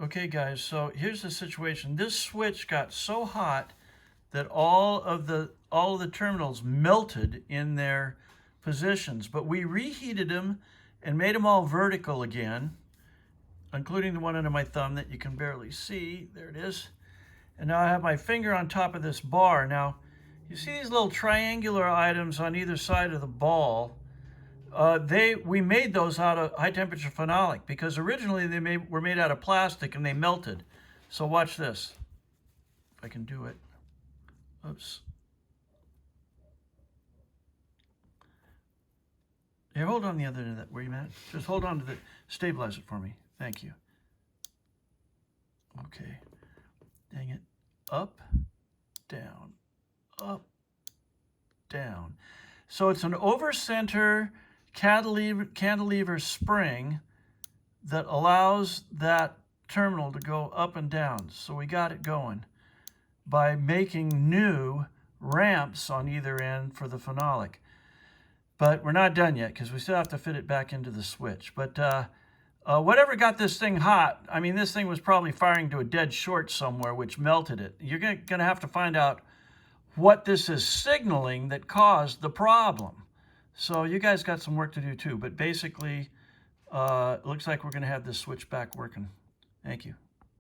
Okay, guys, so here's the situation. This switch got so hot that all of the terminals melted in their positions, but we reheated them and made them all vertical again, including the one under my thumb that you can barely see. There it is. And now I have my finger on top of this bar. Now, you see these little triangular items on either side of the ball? We made those out of high temperature phenolic because originally they were made out of plastic and they melted. So watch this. If I can do it. Oops. Here, hold on the other end of that. Where you at? Just hold on to the stabilizer for me. Thank you. Okay. Dang it. Up, down, up, down. So it's an over-center cantilever spring that allows that terminal to go up and down. So we got it going by making new ramps on either end for the phenolic. But we're not done yet because we still have to fit it back into the switch. But whatever got this thing hot, I mean, this thing was probably firing to a dead short somewhere, which melted it. You're going to have to find out what this is signaling that caused the problem. So you guys got some work to do too, but basically, it looks like we're going to have this switch back working. Thank you.